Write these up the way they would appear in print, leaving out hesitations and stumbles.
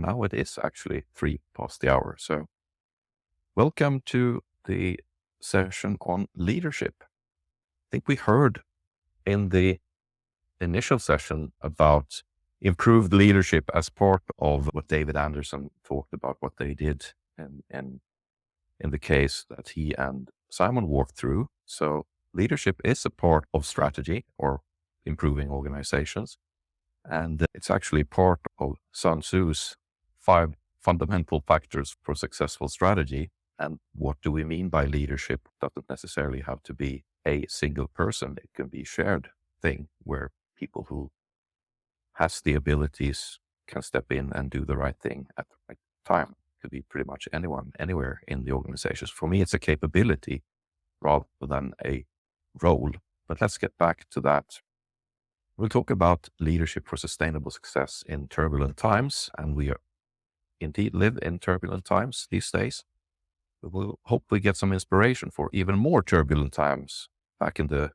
now it is actually 3 past the hour. So welcome to the session on leadership. I think we heard in the initial session about improved leadership as part of what David Anderson talked about, what they did in the case that he and Simon walked through. So leadership is a part of strategy or improving organizations. And it's actually part of Sun Tzu's 5 fundamental factors for successful strategy. And what do we mean by leadership? Doesn't necessarily have to be a single person. It can be a shared thing where people who has the abilities can step in and do the right thing at the right time. It could be pretty much anyone, anywhere in the organizations. For me, it's a capability rather than a role. But let's get back to that. We'll talk about leadership for sustainable success in turbulent times, and we indeed live in turbulent times these days. We will hopefully get some inspiration for even more turbulent times back in the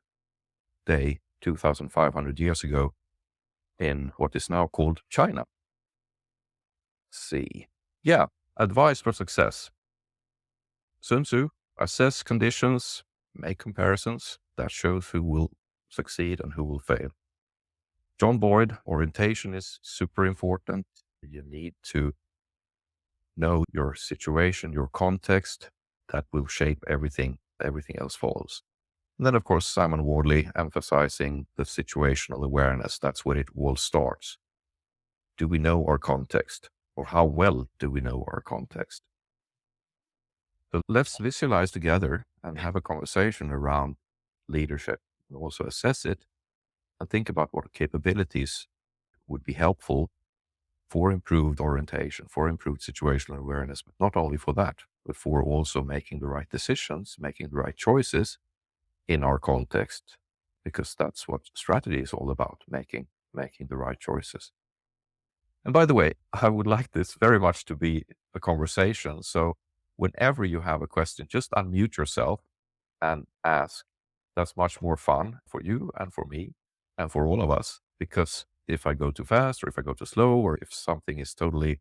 day, 2,500 years ago, in what is now called China. Let's see. Yeah, advice for success. Sun Tzu, assess conditions, make comparisons. That shows who will succeed and who will fail. John Boyd, orientation is super important. You need to know your situation, your context. That will shape everything. Everything else follows. And then, of course, Simon Wardley emphasizing the situational awareness. That's where it all starts. Do we know our context? Or how well do we know our context? So let's visualize together and have a conversation around leadership and also assess it and think about what capabilities would be helpful for improved orientation, for improved situational awareness, but not only for that, but for also making the right decisions, making the right choices in our context, because that's what strategy is all about, making the right choices. And by the way, I would like this very much to be a conversation. So whenever you have a question, just unmute yourself and ask. That's much more fun for you and for me and for all of us, because if I go too fast or if I go too slow or if something is totally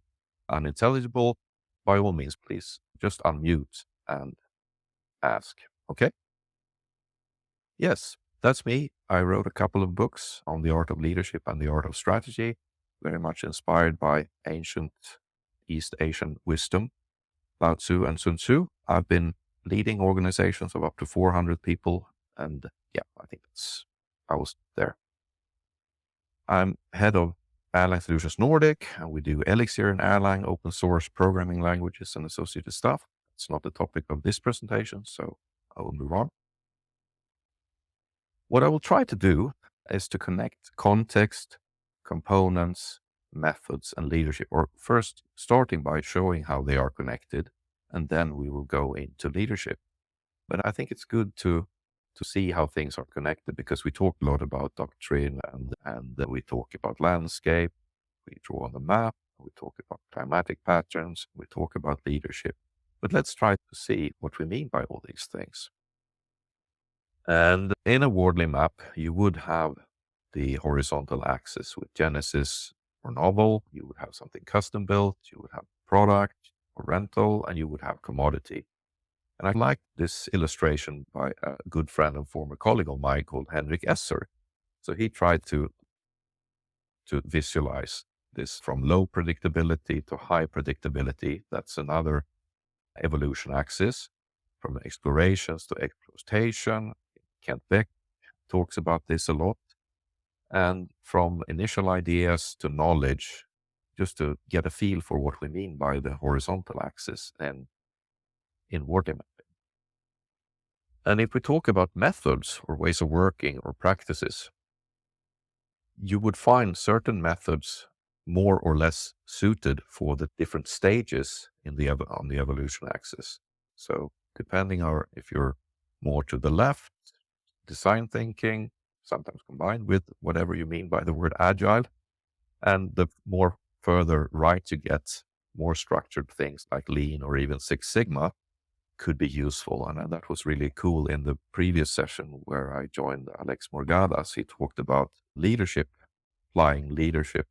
unintelligible, by all means, please just unmute and ask. Okay? Yes, that's me. I wrote a couple of books on the art of leadership and the art of strategy, very much inspired by ancient East Asian wisdom, Lao Tzu and Sun Tzu. I've been leading organizations of up to 400 people. And yeah, I think I was there. I'm head of Airline Solutions Nordic, and we do Elixir and Airline, open source programming languages and associated stuff. It's not the topic of this presentation, so I will move on. What I will try to do is to connect context, components, methods, and leadership, or first starting by showing how they are connected, and then we will go into leadership. But I think it's good to see how things are connected, because we talk a lot about doctrine and we talk about landscape, we draw on the map, we talk about climatic patterns, we talk about leadership. But let's try to see what we mean by all these things. And in a Wardley map, you would have the horizontal axis with Genesis or novel, you would have something custom built, you would have product or rental, and you would have commodity. And I like this illustration by a good friend and former colleague of mine called Henrik Esser. So he tried to visualize this from low predictability to high predictability. That's another evolution axis, from explorations to exploitation. Kent Beck talks about this a lot. And from initial ideas to knowledge, just to get a feel for what we mean by the horizontal axis and in Wardley mapping. And if we talk about methods or ways of working or practices, you would find certain methods more or less suited for the different stages on the evolution axis. So depending on if you're more to the left, design thinking, sometimes combined with whatever you mean by the word agile, and the more further right you get, more structured things like lean or even Six Sigma could be useful. And that was really cool in the previous session where I joined Alex Morgadas. He talked about leadership, applying leadership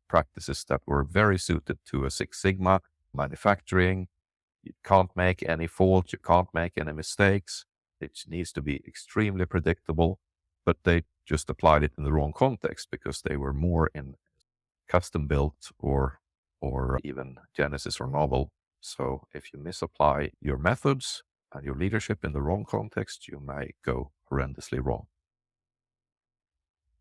practices that were very suited to a Six Sigma manufacturing. You can't make any fault, you can't make any mistakes. It needs to be extremely predictable, but they just applied it in the wrong context because they were more in custom built or even Genesis or novel. So if you misapply your methods and your leadership in the wrong context, you may go horrendously wrong.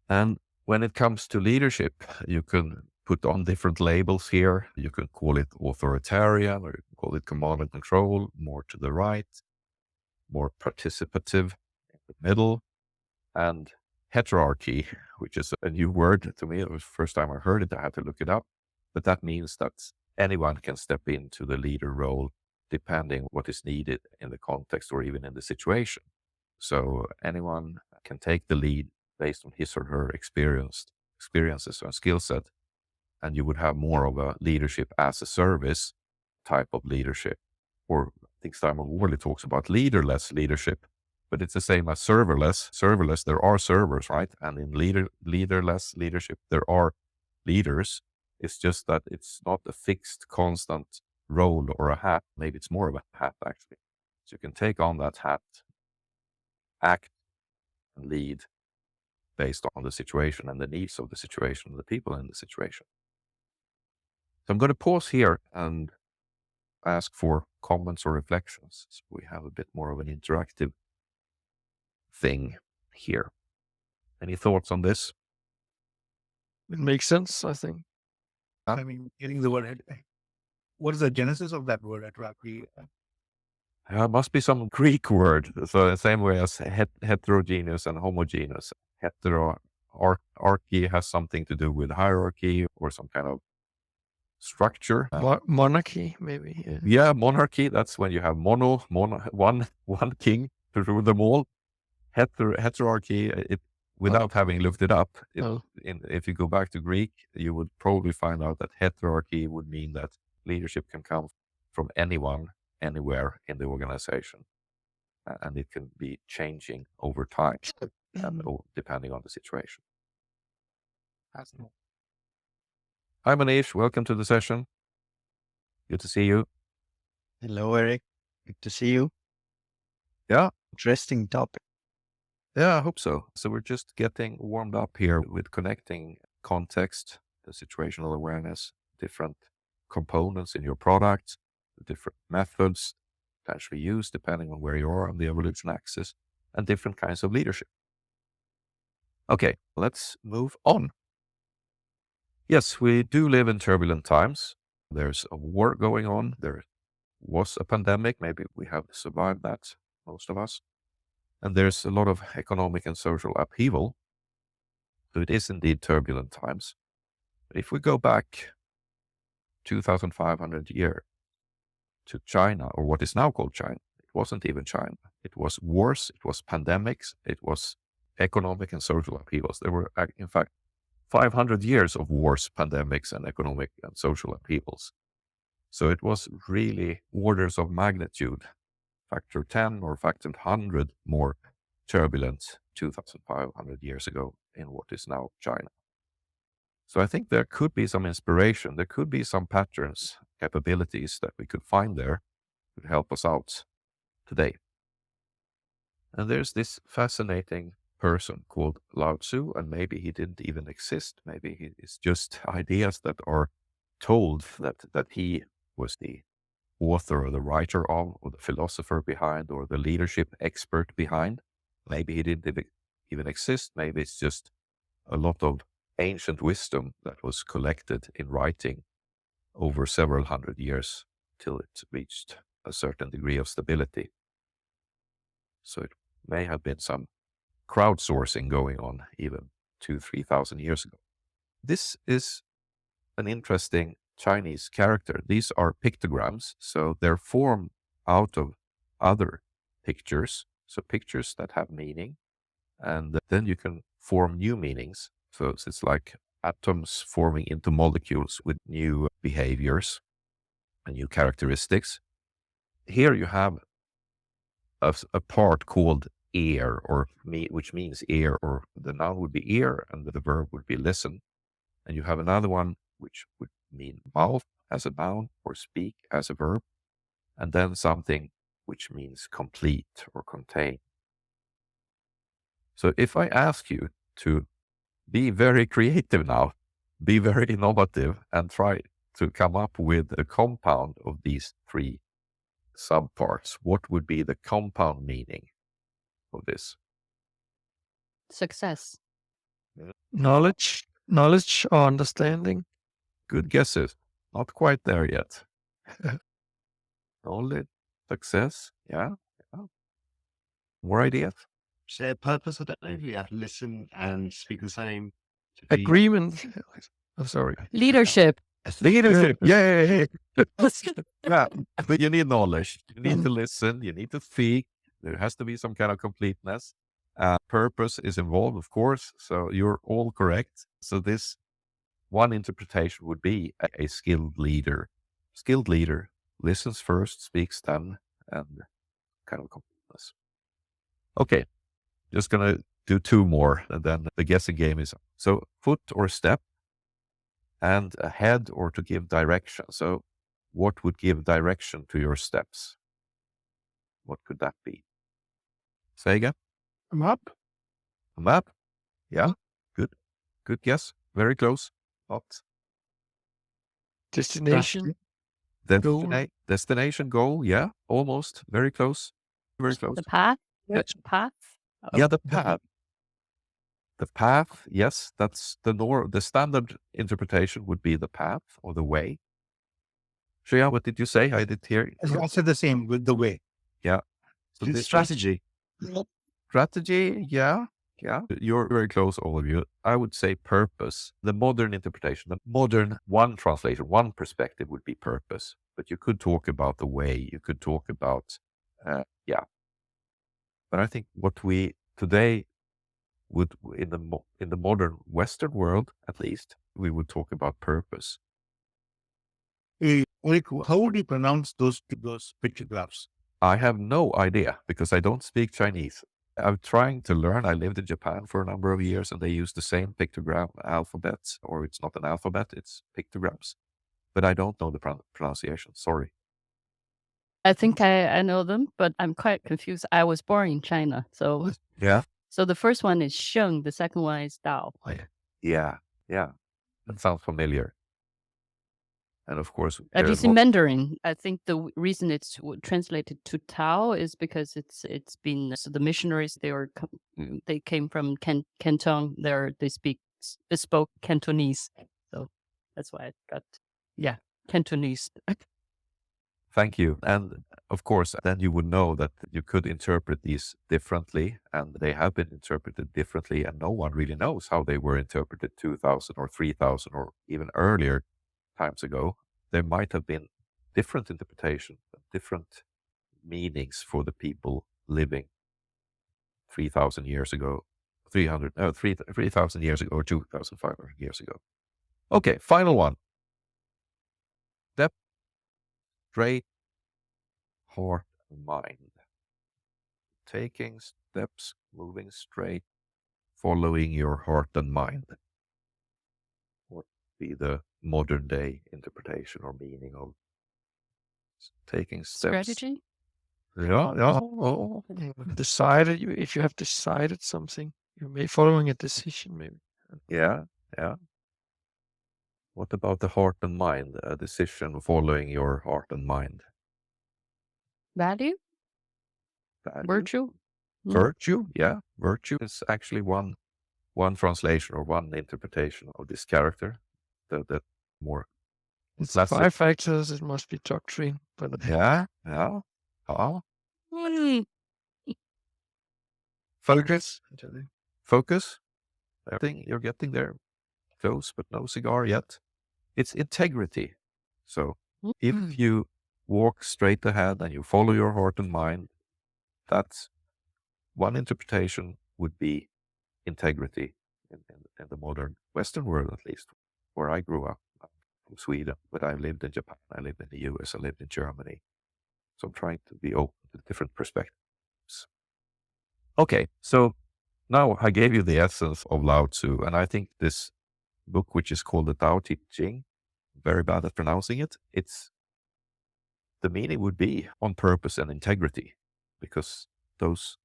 And when it comes to leadership, you can put on different labels here. You can call it authoritarian, or you can call it command and control, more to the right, more participative in the middle, and heterarchy, which is a new word to me. It was the first time I heard it. I had to look it up. But that means that anyone can step into the leader role depending what is needed in the context or even in the situation. So anyone can take the lead based on his or her experiences and skill set. And you would have more of a leadership as a service type of leadership. Or I think Simon Wardley talks about leaderless leadership, but it's the same as serverless. Serverless, there are servers, right? And in leaderless leadership, there are leaders. It's just that it's not a fixed, constant role or a hat. Maybe it's more of a hat, actually. So you can take on that hat, act, and lead based on the situation and the needs of the situation, and the people in the situation. So I'm going to pause here and ask for comments or reflections. So we have a bit more of an interactive thing here. Any thoughts on this? It makes sense, I think. I mean, getting the word, what is the genesis of that word heterarchy? Must be some Greek word. So the same way as heterogeneous and homogeneous. Heterarchy has something to do with hierarchy or some kind of structure. Monarchy, maybe. Yeah, monarchy. That's when you have one king to rule them all. Heterarchy, without having looked it up, if you go back to Greek, you would probably find out that heterarchy would mean that leadership can come from anyone, anywhere in the organization. And it can be changing over time, depending on the situation. Hi, Manish. Welcome to the session. Good to see you. Hello, Erik. Good to see you. Yeah. Interesting topic. Yeah, I hope so. So we're just getting warmed up here with connecting context, the situational awareness, different components in your product, the different methods potentially used depending on where you are on the evolution axis, and different kinds of leadership. Okay, let's move on. Yes, we do live in turbulent times. There's a war going on. There was a pandemic. Maybe we have survived that, most of us. And there's a lot of economic and social upheaval. So it is indeed turbulent times. But if we go back 2,500 years to China, or what is now called China, it wasn't even China. It was wars, it was pandemics, it was economic and social upheavals. There were, in fact, 500 years of wars, pandemics, and economic and social upheavals. So it was really orders of magnitude, factor 10 or factor 100 more turbulent 2,500 years ago in what is now China. So I think there could be some inspiration. There could be some patterns, capabilities that we could find there to help us out today. And there's this fascinating person called Lao Tzu, and maybe he didn't even exist. Maybe it's just ideas that are told that he was the author or the writer of, or the philosopher behind, or the leadership expert behind. Maybe he didn't even exist. Maybe it's just a lot of ancient wisdom that was collected in writing over several hundred years till it reached a certain degree of stability. So it may have been some crowdsourcing going on even 2,000-3,000 years ago. This is an interesting Chinese character. These are pictograms, so they're formed out of other pictures, so pictures that have meaning, and then you can form new meanings. So it's like atoms forming into molecules with new behaviors and new characteristics. Here you have a part called ear, which means ear, or the noun would be ear and the verb would be listen. And you have another one which would mean mouth as a noun or speak as a verb, and then something which means complete or contain. So if I ask you to be very creative now, be very innovative, and try to come up with a compound of these three subparts, what would be the compound meaning of this? Success. knowledge or understanding. Good guesses. Not quite there yet. Knowledge, success, yeah. More ideas? Shared purpose. I don't know if you have to listen and speak the same. To be- Agreement. I'm sorry. Leadership. Leadership. Yay! Yeah, but you need knowledge. You need to listen. You need to speak. There has to be some kind of completeness. Purpose is involved, of course. So you're all correct. So this one interpretation would be a skilled leader. Skilled leader listens first, speaks then, and kind of completeness. Okay, just gonna do two more, and then the guessing game is so foot or step, and a head or to give direction. So what would give direction to your steps? What could that be? Say again. I'm up. A map? Yeah, good. Good guess. Very close. Not Destination. Goal. destination goal. Yeah, almost. Very close. Very close. The path. Yeah. Path. Yeah, the path. The path, yes, that's the standard interpretation would be the path or the way. Shreya, what did you say? I did hear. I said the same with the way. Yeah. So It's this strategy. strategy, yeah. You're very close, all of you. I would say purpose. The modern interpretation, the modern one translation, one perspective would be purpose. But you could talk about the way. You could talk about, yeah. But I think what we today would in the modern Western world, at least, we would talk about purpose. Erik, how would you pronounce those pictographs? I have no idea because I don't speak Chinese. I'm trying to learn. I lived in Japan for a number of years and they use the same pictogram alphabet, or it's not an alphabet, it's pictograms. But I don't know the pronunciation. Sorry. I think I know them, but I'm quite confused. I was born in China, so Yeah. so the first one is Sheng, the second one is Dao. Yeah. That sounds familiar. And of course, At least in Mandarin, I think the reason it's translated to Tao is because it's been so the missionaries they came from Canton. They spoke Cantonese, so that's why I got Cantonese. Thank you. And of course, then you would know that you could interpret these differently, and they have been interpreted differently, and no one really knows how they were interpreted 2,000 or 3,000 or even earlier times ago. There might have been different interpretations, different meanings for the people living 3,000 years ago, 3,000 years ago, or 2,500 years ago. Okay, final one. Step, straight, heart, and mind. Taking steps, moving straight, following your heart and mind. What would be the modern day interpretation or meaning of taking steps? Strategy? Yeah. Decided if you have decided something, you may following a decision maybe. Yeah. What about the heart and mind? A decision following your heart and mind. Value? Value? Virtue? Virtue, yeah. Virtue is actually one translation or one interpretation of this character. The more It's classic. 5 factors. It must be doctrine. But Yeah. Focus. Everything you're getting there. Close, but no cigar yet. It's integrity. So if you walk straight ahead and you follow your heart and mind, that's one interpretation would be integrity in the modern Western world, at least, where I grew up. I'm from Sweden, but I lived in Japan, I lived in the US, I lived in Germany. So I'm trying to be open to different perspectives. Okay, so now I gave you the essence of Lao Tzu, and I think this book, which is called the Tao Te Ching. Very bad at pronouncing it. The meaning would be on purpose and integrity, because those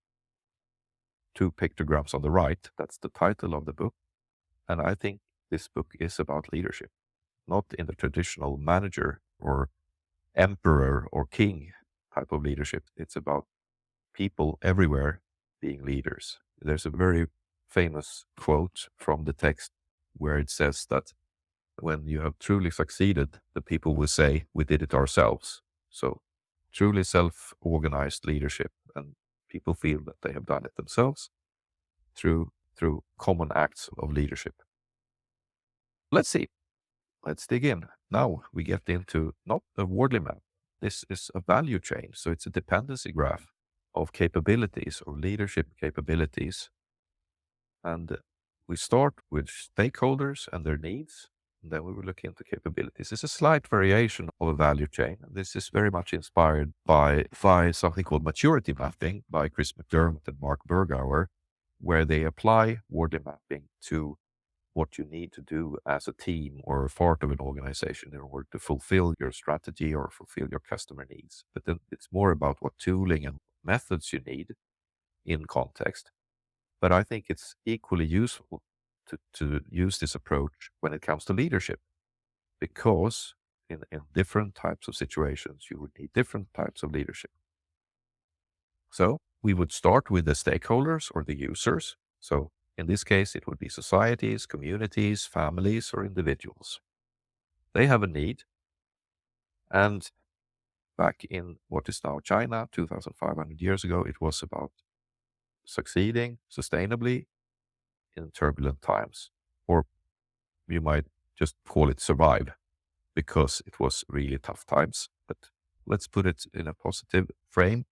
two pictograms on the right, that's the title of the book. And I think this book is about leadership, not in the traditional manager or emperor or king type of leadership. It's about people everywhere being leaders. There's a very famous quote from the text where it says that when you have truly succeeded, the people will say, we did it ourselves. So truly self-organized leadership, and people feel that they have done it themselves through common acts of leadership. Let's see. Let's dig in. Now we get into not a Wardley map. This is a value chain. So it's a dependency graph of capabilities or leadership capabilities. And we start with stakeholders and their needs. And then we will look into capabilities. It's a slight variation of a value chain. This is very much inspired by something called maturity mapping by Chris McDermott and Mark Bergauer, where they apply Wardley mapping to what you need to do as a team or a part of an organization in order to fulfill your strategy or fulfill your customer needs. But then it's more about what tooling and methods you need in context. But I think it's equally useful to use this approach when it comes to leadership, because in different types of situations, you would need different types of leadership. So we would start with the stakeholders or the users. So in this case, it would be societies, communities, families, or individuals. They have a need. And back in what is now China, 2,500 years ago, it was about succeeding sustainably in turbulent times. Or you might just call it survive, because it was really tough times. But let's put it in a positive frame: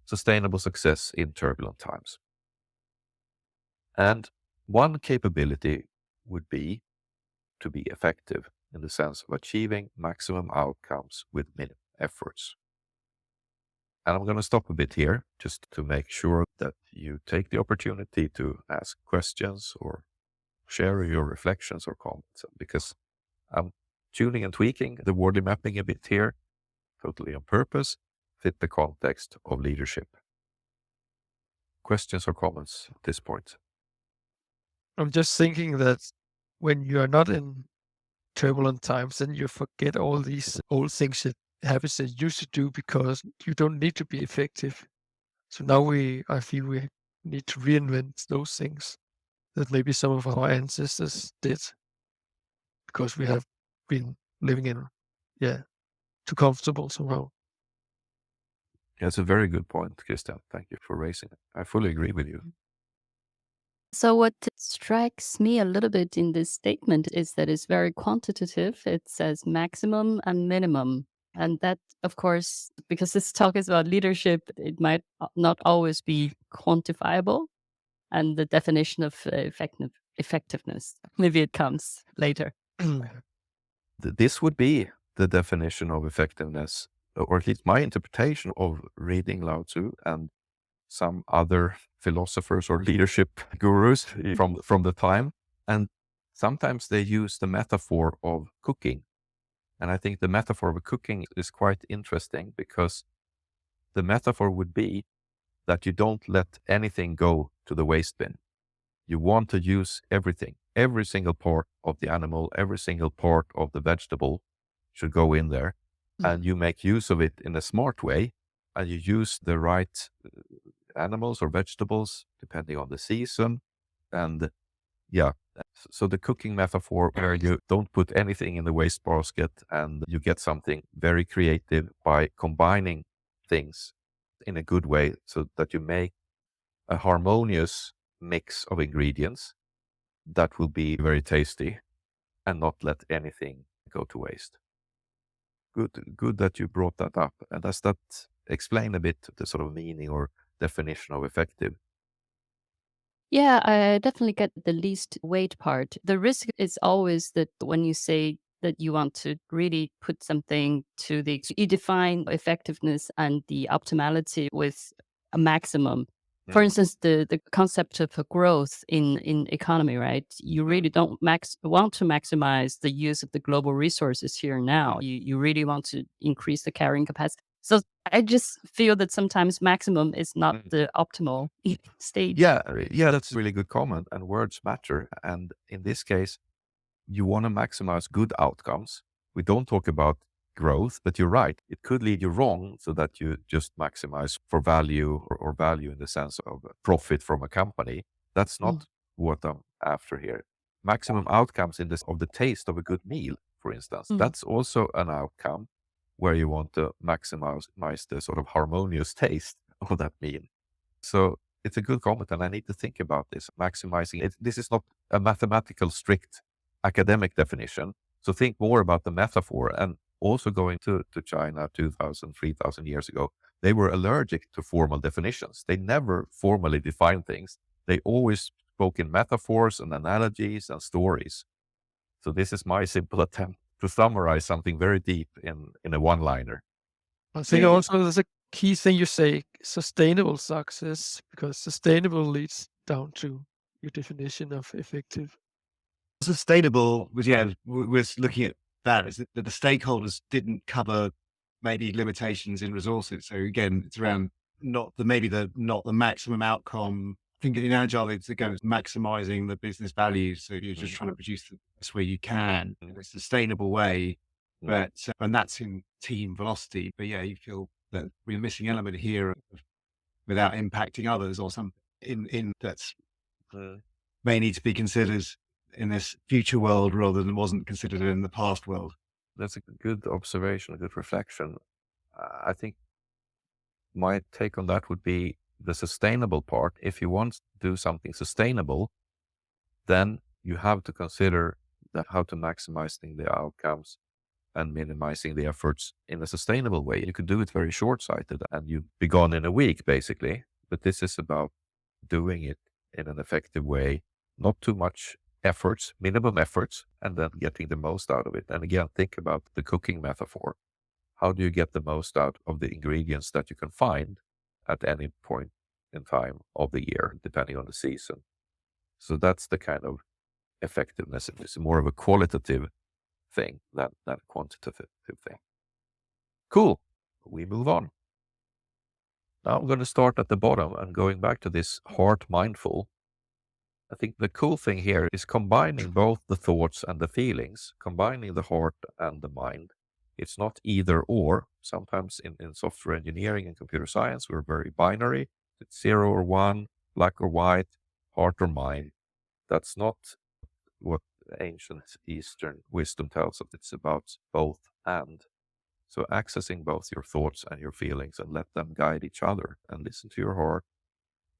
sustainable success in turbulent times. And one capability would be to be effective in the sense of achieving maximum outcomes with minimum efforts. And I'm going to stop a bit here just to make sure that you take the opportunity to ask questions or share your reflections or comments, because I'm tuning and tweaking the Wardley mapping a bit here, totally on purpose, fit the context of leadership. Questions or comments at this point? I'm just thinking that when you are not in turbulent times, then you forget all these old things that habits that you used to do because you don't need to be effective. So now I feel we need to reinvent those things that maybe some of our ancestors did because we have been living in, too comfortable somehow. That's a very good point, Christian. Thank you for raising it. I fully agree with you. So what strikes me a little bit in this statement is that it's very quantitative. It says maximum and minimum. And that, of course, because this talk is about leadership, it might not always be quantifiable. And the definition of effectiveness, maybe it comes later. This would be the definition of effectiveness, or at least my interpretation of reading Lao Tzu and some other philosophers or leadership gurus from the time. And sometimes they use the metaphor of cooking. And I think the metaphor of cooking is quite interesting, because the metaphor would be that you don't let anything go to the waste bin. You want to use everything. Every single part of the animal, every single part of the vegetable should go in there. And you make use of it in a smart way. And you use the right animals or vegetables depending on the season. And so the cooking metaphor, where you don't put anything in the waste basket and you get something very creative by combining things in a good way, so that you make a harmonious mix of ingredients that will be very tasty and not let anything go to waste. Good that you brought that up. And does that explain a bit the sort of meaning or definition of effective? Yeah, I definitely get the least weight part. The risk is always that when you say that you want to really put something to you define effectiveness and the optimality with a maximum. For instance, the concept of growth in economy, right? You really don't want to maximize the use of the global resources here and now. You really want to increase the carrying capacity. So I just feel that sometimes maximum is not the optimal stage. Yeah, that's a really good comment. And words matter. And in this case, you want to maximize good outcomes. We don't talk about growth, but you're right. It could lead you wrong so that you just maximize for value or value in the sense of profit from a company. That's not what I'm after here. Maximum outcomes in this of the taste of a good meal, for instance. That's also an outcome where you want to maximize the sort of harmonious taste of that meal. So it's a good comment, and I need to think about this, maximizing it. This is not a mathematical, strict academic definition. So think more about the metaphor. And also going to China 2,000, 3,000 years ago, they were allergic to formal definitions. They never formally defined things. They always spoke in metaphors and analogies and stories. So this is my simple attempt to summarize something very deep in a one-liner. I think also there's a key thing you say, sustainable success, because sustainable leads down to your definition of effective. Sustainable was looking at that, is that the stakeholders didn't cover maybe limitations in resources. So again, it's around not the maximum outcome. I think in Agile, it's again, it's maximizing the business value. So you're just trying to produce the best way you can in a sustainable way. But, and that's in team velocity. But yeah, you feel that we're missing an element here of, without impacting others or something in that's may need to be considered in this future world rather than wasn't considered in the past world. That's a good observation, a good reflection. I think my take on that would be the sustainable part. If you want to do something sustainable, then you have to consider how to maximize the outcomes and minimizing the efforts in a sustainable way. You could do it very short-sighted and you'd be gone in a week, basically. But this is about doing it in an effective way, not too much efforts, minimum efforts, and then getting the most out of it. And again, think about the cooking metaphor. How do you get the most out of the ingredients that you can find at any point in time of the year, depending on the season? So that's the kind of effectiveness. It's more of a qualitative thing than a quantitative thing. Cool. We move on. Now I'm going to start at the bottom and going back to this heart mindful. I think the cool thing here is combining both the thoughts and the feelings, combining the heart and the mind. It's not either or. Sometimes in software engineering and computer science, we're very binary. It's 0 or 1, black or white, heart or mind. That's not what ancient Eastern wisdom tells us. It's about both and. So accessing both your thoughts and your feelings and let them guide each other, and listen to your heart,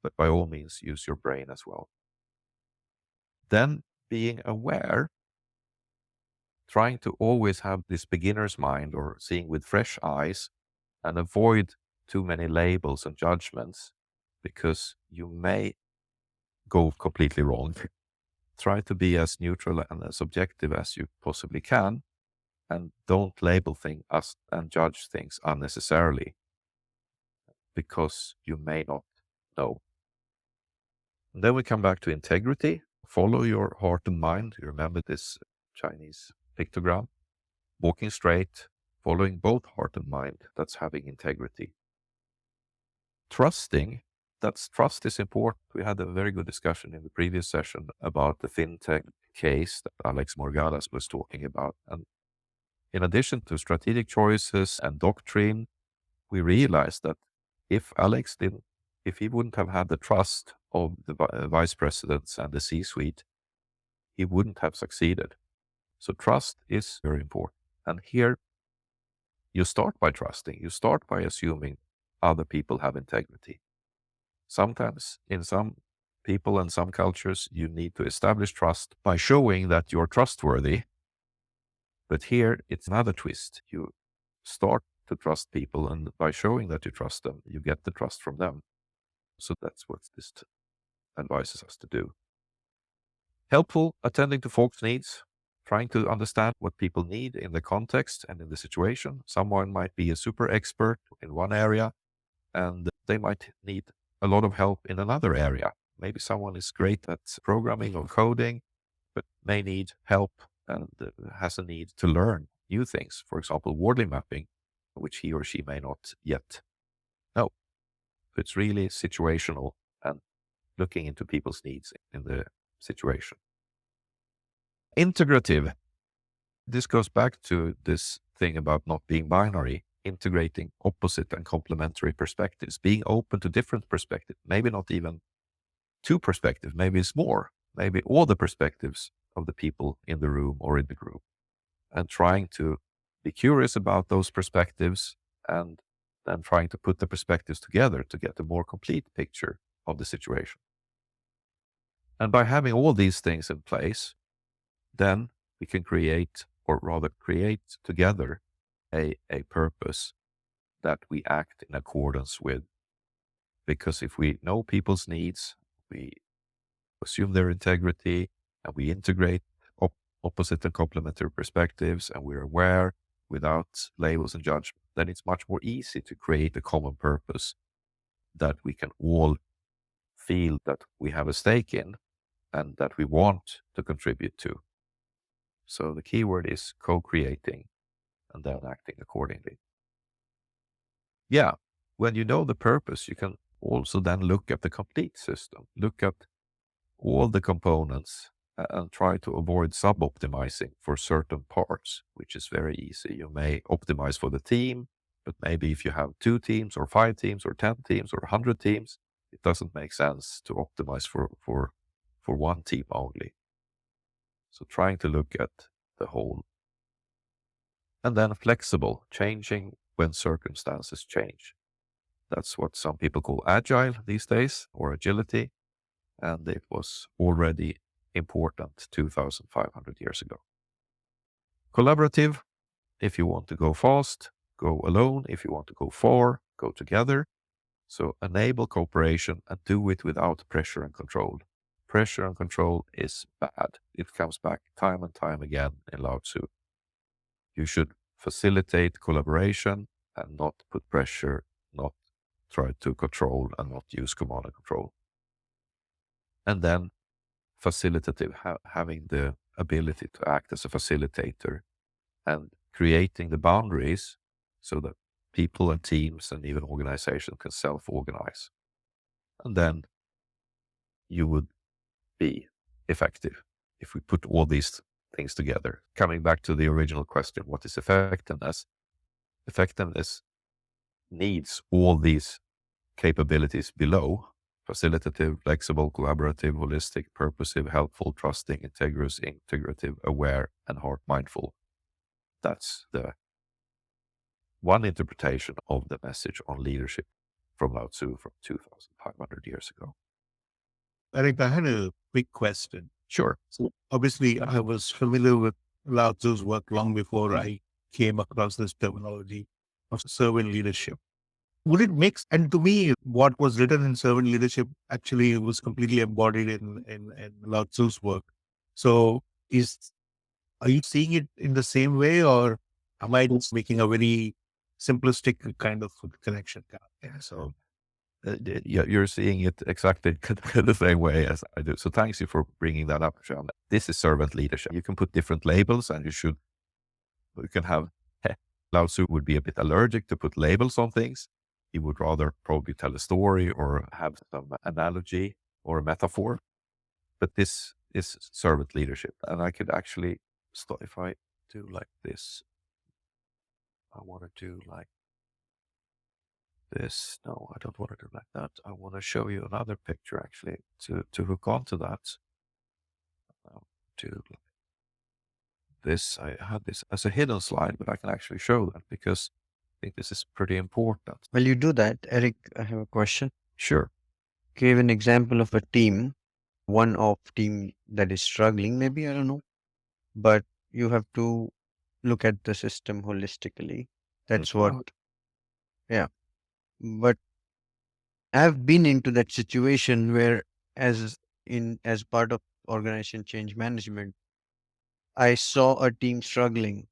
but by all means use your brain as well. Then being aware, trying to always have this beginner's mind or seeing with fresh eyes and avoid too many labels and judgments, because you may go completely wrong. Try to be as neutral and as objective as you possibly can, and don't label things and judge things unnecessarily, because you may not know. And then we come back to integrity. Follow your heart and mind. You remember this Chinese pictogram? Walking straight, following both heart and mind. That's having integrity. Trusting. Trust is important. We had a very good discussion in the previous session about the fintech case that Alex Morgadas was talking about. And in addition to strategic choices and doctrine, we realized that if he wouldn't have had the trust of the vice presidents and the C-suite, he wouldn't have succeeded. So trust is very important. And here, you start by trusting. You start by assuming other people have integrity. Sometimes in some people and some cultures, you need to establish trust by showing that you're trustworthy. But here, it's another twist. You start to trust people, and by showing that you trust them, you get the trust from them. So that's what this advises us to do. Helpful, attending to folks' needs, trying to understand what people need in the context and in the situation. Someone might be a super expert in one area, and they might need a lot of help in another area. Maybe someone is great at programming or coding, but may need help and has a need to learn new things. For example, Wardley mapping, which he or she may not yet know. It's really situational and looking into people's needs in the situation. Integrative. This goes back to this thing about not being binary, integrating opposite and complementary perspectives, being open to different perspectives, maybe not even two perspectives, maybe it's more, maybe all the perspectives of the people in the room or in the group, and trying to be curious about those perspectives and then trying to put the perspectives together to get a more complete picture of the situation. And by having all these things in place, then we can create, or rather create together, a purpose that we act in accordance with. Because if we know people's needs, we assume their integrity, and we integrate opposite and complementary perspectives, and we're aware without labels and judgment, then it's much more easy to create a common purpose that we can all feel that we have a stake in and that we want to contribute to. So the key word is co-creating and then acting accordingly. Yeah, when you know the purpose, you can also then look at the complete system, look at all the components and try to avoid sub-optimizing for certain parts, which is very easy. You may optimize for the team, but maybe if you have 2 teams or 5 teams or 10 teams or 100 teams, it doesn't make sense to optimize for one team only. So trying to look at the whole. And then flexible, changing when circumstances change. That's what some people call agile these days, or agility. And it was already important 2,500 years ago. Collaborative, if you want to go fast, go alone. If you want to go far, go together. So enable cooperation and do it without pressure and control. Pressure and control is bad. It comes back time and time again in Lao Tzu. You should facilitate collaboration and not put pressure, not try to control and not use command and control. And then facilitative, having the ability to act as a facilitator and creating the boundaries so that people and teams and even organizations can self-organize. And then you would be effective if we put all these things together. Coming back to the original question, what is effectiveness? Effectiveness needs all these capabilities below: facilitative, flexible, collaborative, holistic, purposive, helpful, trusting, integrative, aware, and heart-mindful. That's the one interpretation of the message on leadership from Lao Tzu from 2,500 years ago. Erik, I had a quick question. Sure. So obviously, I was familiar with Lao Tzu's work long before I came across this terminology of servant leadership. Would it make, and to me, what was written in servant leadership actually was completely embodied in Lao Tzu's work. So are you seeing it in the same way, or am I just making a very simplistic kind of connection? Yeah, so You're seeing it exactly the same way as I do. So thanks you for bringing that up, Sean. This is servant leadership. You can put different labels, and you can have, Lao Tzu would be a bit allergic to put labels on things. He would rather probably tell a story or have some analogy or a metaphor. But this is servant leadership. And I could actually start, if I do like this, I want to do like this. No, I don't want to do like that. I want to show you another picture actually to hook onto that. I'll do like this. I had this as a hidden slide, but I can actually show that because I think this is pretty important. While you do that, Eric, I have a question. Sure. Give an example of a team, one of team that is struggling, maybe, I don't know, but you have to look at the system holistically. That's what, yeah. But I've been into that situation where as part of organization change management, I saw a team struggling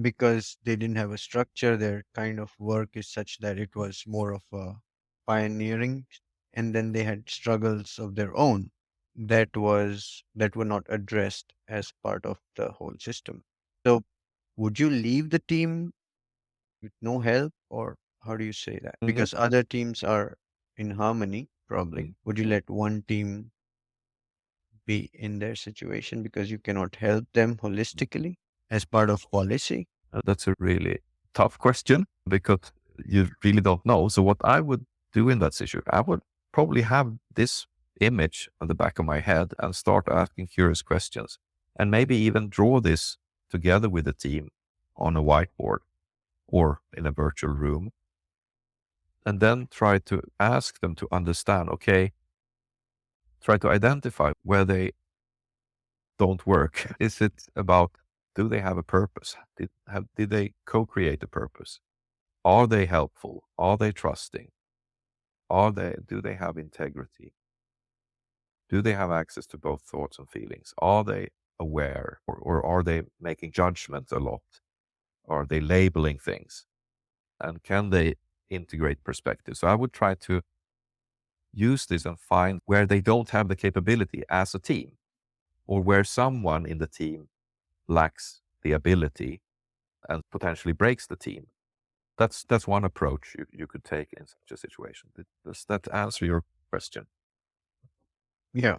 because they didn't have a structure. Their kind of work is such that it was more of a pioneering, and then they had struggles of their own that were not addressed as part of the whole system. So would you leave the team with no help, or how do you say that? Mhm. Because other teams are in harmony, probably. Mhm. Would you let one team be in their situation because you cannot help them holistically as part of policy? That's a really tough question because you really don't know. So what I would do in that situation, I would probably have this image on the back of my head and start asking curious questions, and maybe even draw this together with the team on a whiteboard or in a virtual room, and then try to ask them to understand, okay, try to identify where they don't work. Is it about, do they have a purpose? Did they co-create a purpose? Are they helpful? Are they trusting? Do they have integrity? Do they have access to both thoughts and feelings? Are they aware, or are they making judgments a lot? Are they labeling things? And can they integrate perspective? So I would try to use this and find where they don't have the capability as a team, or where someone in the team lacks the ability and potentially breaks the team. That's one approach you could take in such a situation. Does that answer your question? Yeah.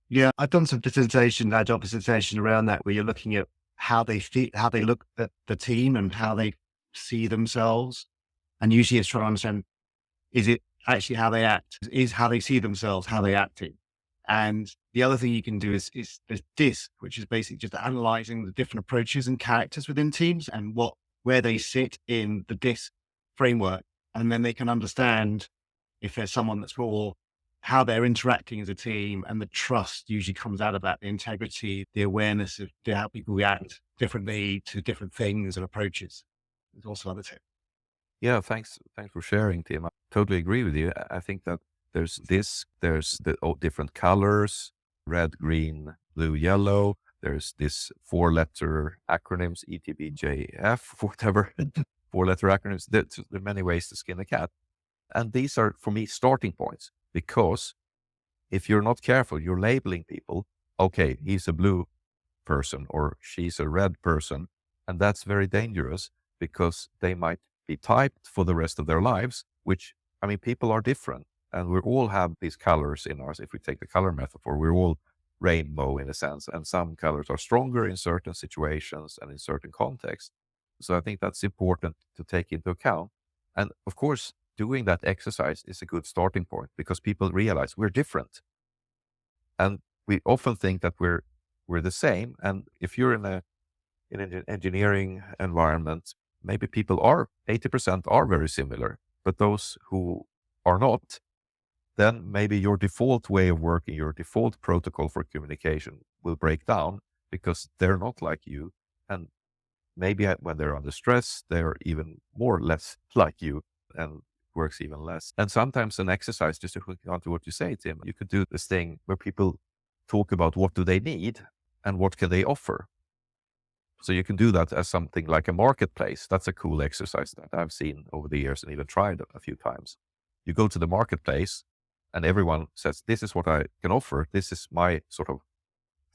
Yeah, I've done some dissertation, adjunct dissertation around that, where you're looking at how they feel, how they look at the team and how they see themselves. And usually it's trying to understand, is it actually how they act? Is how they see themselves, how they acting? And the other thing you can do is there's DISC, which is basically just analyzing the different approaches and characters within teams and where they sit in the DISC framework. And then they can understand if there's someone that's more, how they're interacting as a team, and the trust usually comes out of that, the integrity, the awareness of how people react differently to different things and approaches. There's also other tips. Yeah, thanks for sharing, Tim. I totally agree with you. I think that there's the different colors, red, green, blue, yellow. There's this 4-letter acronyms, ETBJF, whatever, 4-letter acronyms. There are many ways to skin a cat. And these are, for me, starting points, because if you're not careful, you're labeling people. Okay, he's a blue person or she's a red person. And that's very dangerous because they might be typed for the rest of their lives, which, I mean, people are different and we all have these colors in ours. If we take the color metaphor, we're all rainbow in a sense, and some colors are stronger in certain situations and in certain contexts. So I think that's important to take into account. And of course, doing that exercise is a good starting point because people realize we're different. And we often think that we're the same. And if you're in an engineering environment, maybe 80% are very similar, but those who are not, then maybe your default way of working, your default protocol for communication will break down because they're not like you. And maybe when they're under stress, they're even more or less like you and works even less. And sometimes an exercise, just to hook on to what you say, Tim, you could do this thing where people talk about what do they need and what can they offer. So you can do that as something like a marketplace. That's a cool exercise that I've seen over the years and even tried a few times. You go to the marketplace and everyone says, this is what I can offer. This is my sort of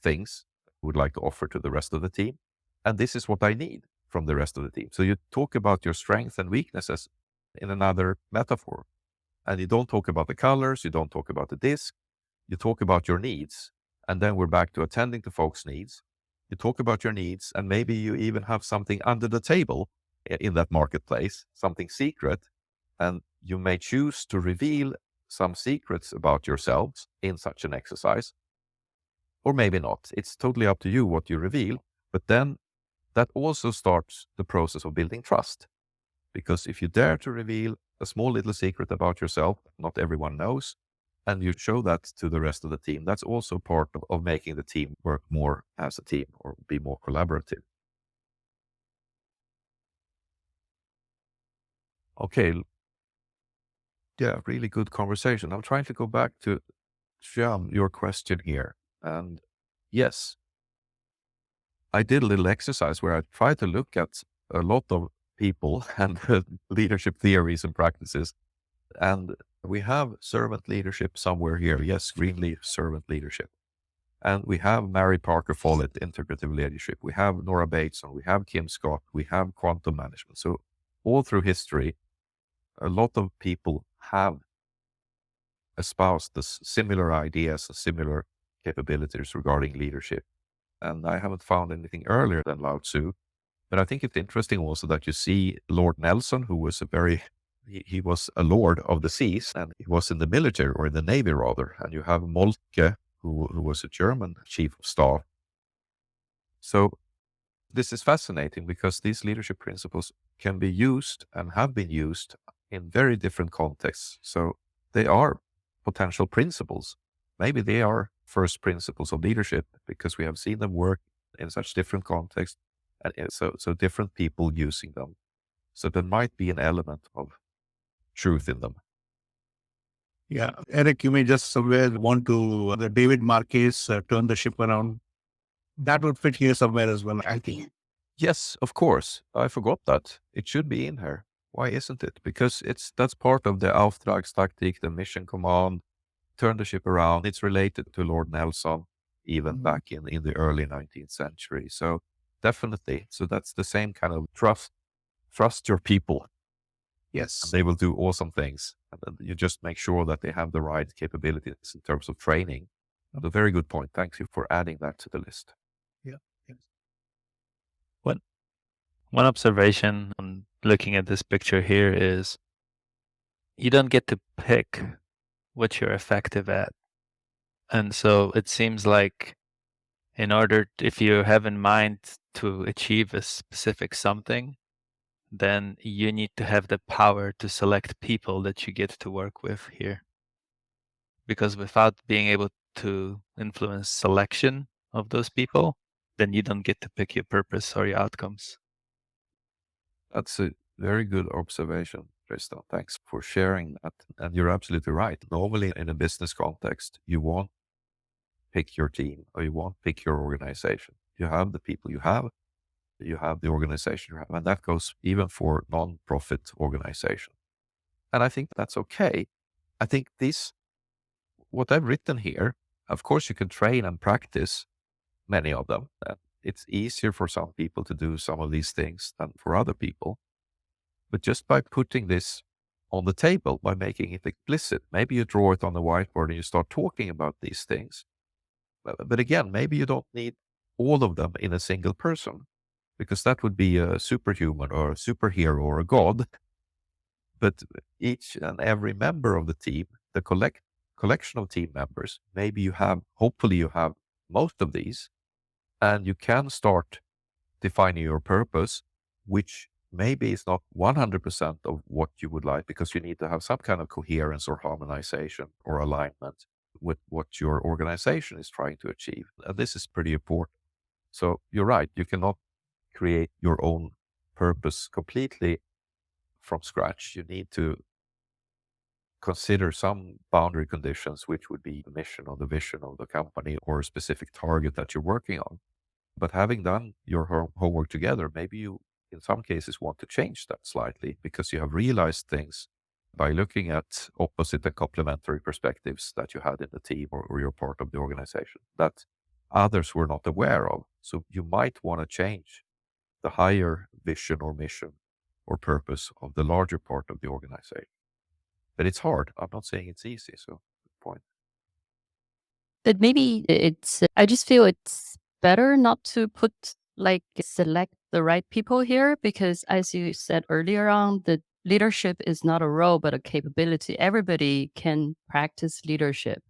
things I would like to offer to the rest of the team. And this is what I need from the rest of the team. So you talk about your strengths and weaknesses in another metaphor. And you don't talk about the colors. You don't talk about the disc. You talk about your needs. And then we're back to attending to folks' needs. You talk about your needs, and maybe you even have something under the table in that marketplace, something secret. And you may choose to reveal some secrets about yourselves in such an exercise, or maybe not. It's totally up to you what you reveal. But then that also starts the process of building trust. Because if you dare to reveal a small little secret about yourself, not everyone knows, and you show that to the rest of the team, that's also part of making the team work more as a team or be more collaborative. Okay. Yeah, really good conversation. I'm trying to go back to Shyam, your question here. And yes, I did a little exercise where I tried to look at a lot of people and leadership theories and practices. And We have servant leadership somewhere here. Yes, Greenleaf servant leadership. And we have Mary Parker Follett, integrative leadership. We have Nora Bateson. We have Kim Scott. We have quantum management. So all through history, a lot of people have espoused this similar ideas and similar capabilities regarding leadership. And I haven't found anything earlier than Lao Tzu. But I think it's interesting also that you see Lord Nelson, who was he was a lord of the seas, and he was in the military, or in the navy rather. And you have Moltke, who was a German chief of staff. So this is fascinating because these leadership principles can be used and have been used in very different contexts. So they are potential principles. Maybe they are first principles of leadership because we have seen them work in such different contexts, and so different people using them. So there might be an element of truth in them. Yeah. Erik, you may just somewhere want to, the David Marquez, turn the ship around. That would fit here somewhere as well, I think. Yes, of course. I forgot that. It should be in here. Why isn't it? Because that's part of the Auftragstaktik, the mission command, turn the ship around. It's related to Lord Nelson, even back in the early 19th century. So definitely. So that's the same kind of trust your people. Yes. And they will do awesome things. And then you just make sure that they have the right capabilities in terms of training. A very good point. Thank you for adding that to the list. Yeah. Yes. One observation on looking at this picture here is you don't get to pick what you're effective at. And so it seems like if you have in mind to achieve a specific something, then you need to have the power to select people that you get to work with here. Because without being able to influence selection of those people, then you don't get to pick your purpose or your outcomes. That's a very good observation, Tristan. Thanks for sharing that. And you're absolutely right. Normally, in a business context, you won't pick your team or you won't pick your organization. You have the people you have the organization you have, and that goes even for non-profit organization. And I think that's okay. I think what I've written here, of course, you can train and practice many of them. It's easier for some people to do some of these things than for other people. But just by putting this on the table, by making it explicit, maybe you draw it on the whiteboard and you start talking about these things. But again, maybe you don't need all of them in a single person, because that would be a superhuman or a superhero or a god. But each and every member of the team, the collection of team members, hopefully you have most of these, and you can start defining your purpose, which maybe is not 100% of what you would like, because you need to have some kind of coherence or harmonization or alignment with what your organization is trying to achieve. And this is pretty important. So you're right, you cannot create your own purpose completely from scratch. You need to consider some boundary conditions, which would be the mission or the vision of the company or a specific target that you're working on. But having done your homework together, maybe you, in some cases, want to change that slightly because you have realized things by looking at opposite and complementary perspectives that you had in the team or you're part of the organization that others were not aware of. So you might want to change the higher vision or mission or purpose of the larger part of the organization. But it's hard. I'm not saying it's easy. So good point. But maybe I just feel it's better not to select the right people here, because as you said earlier on, the leadership is not a role, but a capability. Everybody can practice leadership.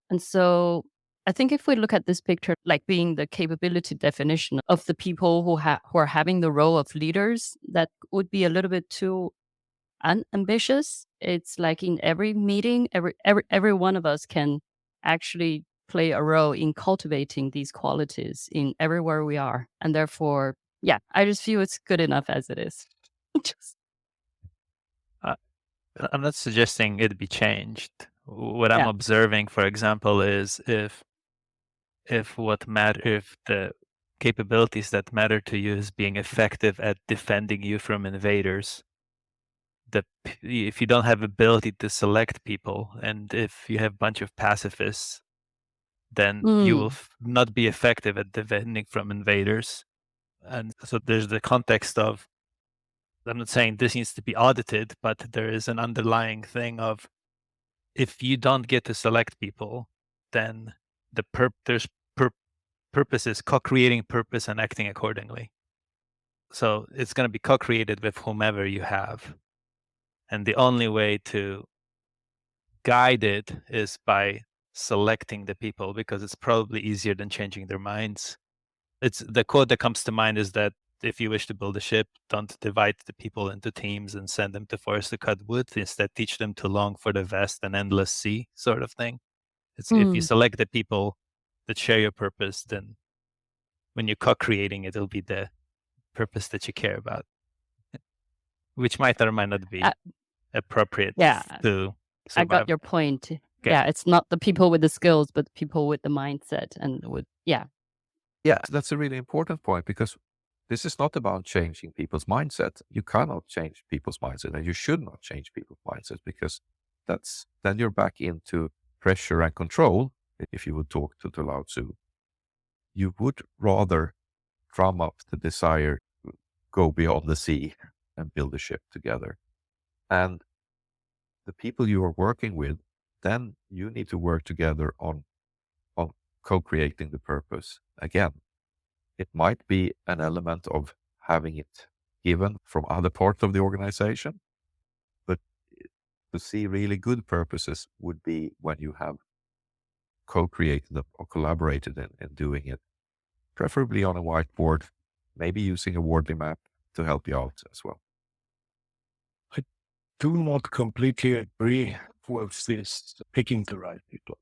And so I think if we look at this picture, like being the capability definition of the people who are having the role of leaders, that would be a little bit too unambitious. It's like in every meeting, every one of us can actually play a role in cultivating these qualities in everywhere we are. And therefore, yeah, I just feel it's good enough as it is. I'm not suggesting it be changed. What I'm Yeah. observing, for example, is if the capabilities that matter to you is being effective at defending you from invaders, if you don't have ability to select people, and if you have a bunch of pacifists, then you will not be effective at defending from invaders. And so there's the context of, I'm not saying this needs to be audited, but there is an underlying thing of, if you don't get to select people, then there's purpose is co-creating purpose and acting accordingly. So it's going to be co-created with whomever you have. And the only way to guide it is by selecting the people, because it's probably easier than changing their minds. It's the quote that comes to mind is that if you wish to build a ship, don't divide the people into teams and send them to forest to cut wood. Instead, teach them to long for the vast and endless sea, sort of thing. It's if you select the people that share your purpose, then when you're co-creating it, it'll be the purpose that you care about, which might or might not be appropriate to survive. I got your point. Okay. Yeah, it's not the people with the skills, but the people with the mindset and with, Yeah, that's a really important point, because this is not about changing people's mindset. You cannot change people's mindset, and you should not change people's mindset, because then you're back into pressure and control. If you would talk to Lao Tzu, you would rather drum up the desire to go beyond the sea and build a ship together. And the people you are working with, then you need to work together on co-creating the purpose. Again, it might be an element of having it given from other parts of the organization, but to see really good purposes would be when you have co-created them or collaborated in doing it, preferably on a whiteboard, maybe using a Wardley map to help you out as well. I do not completely agree with this picking the right people.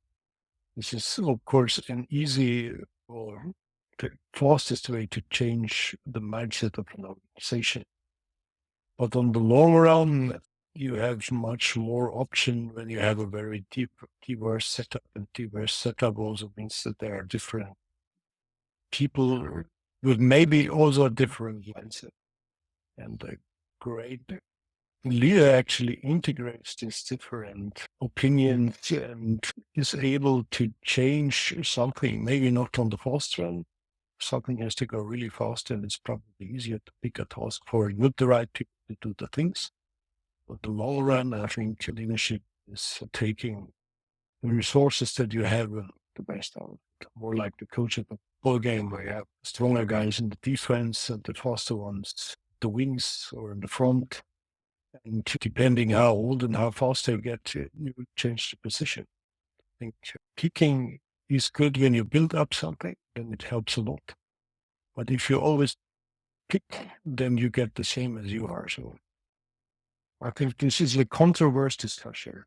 This is, of course, an easy or the fastest way to change the mindset of an organization. But on the long run, you have much more option when you have a very diverse setup. And diverse setup also means that there are different people with maybe also a different mindset. And a great leader actually integrates these different opinions and is able to change something, maybe not on the fast run. Something has to go really fast, and it's probably easier to pick a task for with the right people to do the things. But the long run, I think leadership is taking the resources that you have the best out. More like the coach of a ball game, where you have stronger guys in the defense and the faster ones, the wings or in the front. And depending how old and how fast they get, you would change the position. I think picking is good when you build up something, then it helps a lot. But if you always pick, then you get the same as you are. So I think this is a controversial discussion.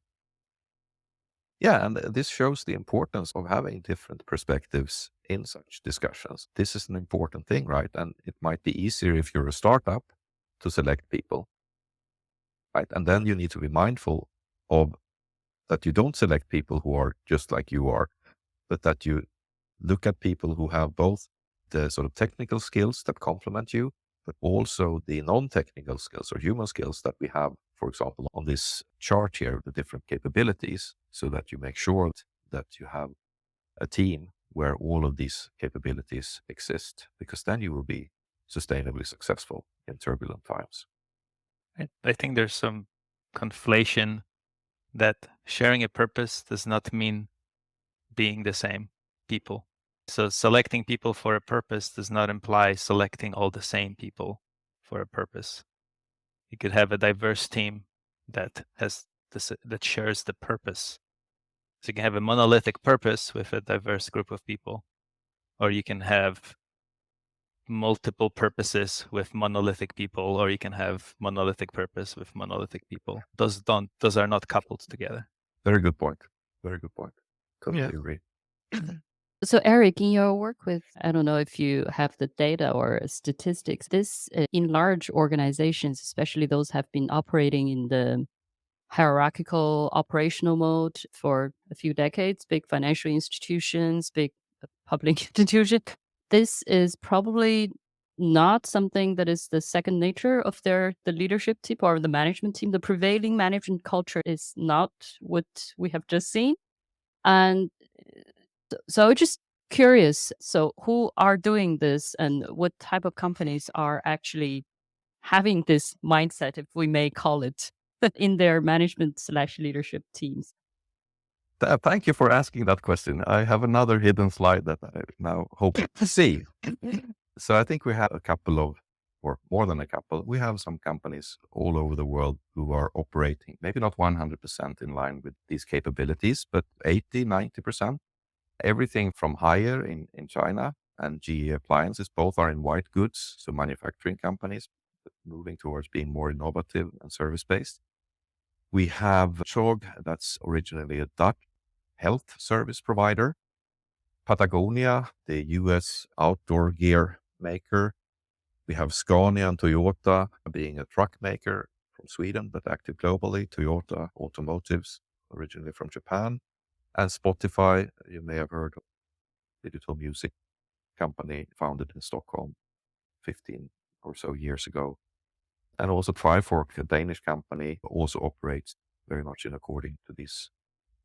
Yeah, and this shows the importance of having different perspectives in such discussions. This is an important thing, right? And it might be easier if you're a startup to select people. Right. And then you need to be mindful of that you don't select people who are just like you are, but that you look at people who have both the sort of technical skills that complement you, but also the non-technical skills or human skills that we have, for example, on this chart here, the different capabilities, so that you make sure that you have a team where all of these capabilities exist, because then you will be sustainably successful in turbulent times. I think there's some conflation that sharing a purpose does not mean being the same people. So selecting people for a purpose does not imply selecting all the same people for a purpose. You could have a diverse team that shares the purpose. So you can have a monolithic purpose with a diverse group of people, or you can have multiple purposes with monolithic people, or you can have monolithic purpose with monolithic people. Those are not coupled together. Very good point. Very good point. Completely agree. So, Erik, in your work with, I don't know if you have the data or statistics, this in large organizations, especially those have been operating in the hierarchical operational mode for a few decades, big financial institutions, big public institutions, this is probably not something that is the second nature of the leadership team or the management team. The prevailing management culture is not what we have just seen. And so just curious, so who are doing this and what type of companies are actually having this mindset, if we may call it, in their management/leadership teams? Thank you for asking that question. I have another hidden slide that I now hope to see. So I think we have a couple of, or more than a couple, we have some companies all over the world who are operating, maybe not 100% in line with these capabilities, but 80, 90%. Everything from Haier in China and GE Appliances, both are in white goods, so manufacturing companies moving towards being more innovative and service-based. We have Chog, that's originally a Dutch health service provider. Patagonia, the US outdoor gear maker. We have Scania and Toyota being a truck maker from Sweden, but active globally. Toyota Automotives, originally from Japan. And Spotify, you may have heard of, digital music company founded in Stockholm 15 or so years ago. And also Trifork, a Danish company, also operates very much in according to these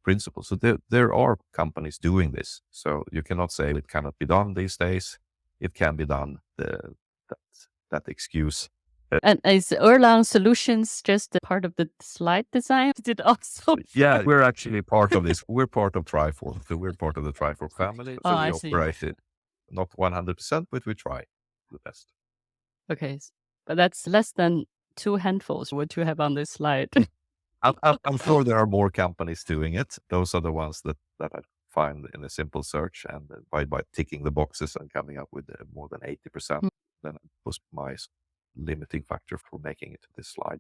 principles. So there are companies doing this. So you cannot say it cannot be done these days. It can be done. That excuse. And is Erlang Solutions just a part of the slide design? Did also? Yeah, we're actually part of this. We're part of Trifork. So we're part of the Trifork family. So I we see. operate it not 100%, but we try the best. Okay, but that's less than 2 handfuls what you have on this slide. I'm sure there are more companies doing it. Those are the ones that I find in a simple search, and by ticking the boxes and coming up with more than 80%, then it was my limiting factor for making it to this slide.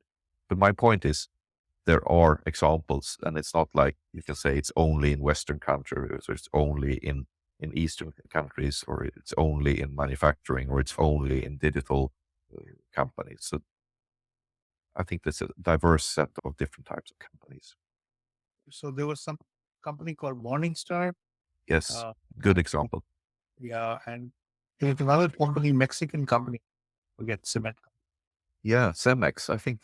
But my point is, there are examples, and it's not like you can say it's only in Western countries, or it's only in Eastern countries, or it's only in manufacturing, or it's only in digital companies. So I think there's a diverse set of different types of companies. So there was some company called Morningstar. Yes, good example. Yeah, and there was another company, Mexican company, forget cement. Yeah, Cemex. I think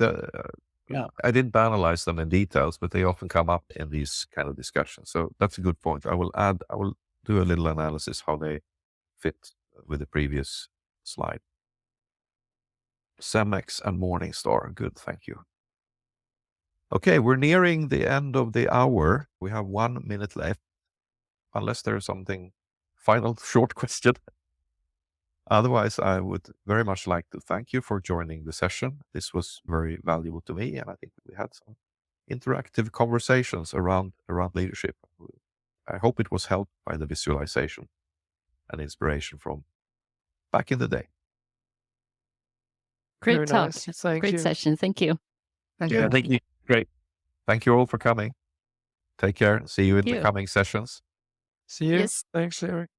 I didn't analyze them in details, but they often come up in these kind of discussions. So that's a good point. I will do a little analysis how they fit with the previous slide. Cemex and Morningstar. Good, thank you. Okay, we're nearing the end of the hour. We have 1 minute left, unless there's something final short question. Otherwise, I would very much like to thank you for joining the session. This was very valuable to me, and I think we had some interactive conversations around leadership. I hope it was helped by the visualization and inspiration from back in the day. Great Very talk. nice. Thank Great you. session. Thank you. Thank Yeah, you. thank you. Great. Thank you all for coming. Take care. See you in Thank the you. coming sessions. See you. Yes. Thanks, Erik.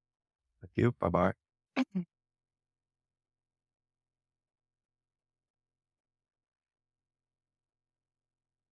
Thank you. Bye-bye.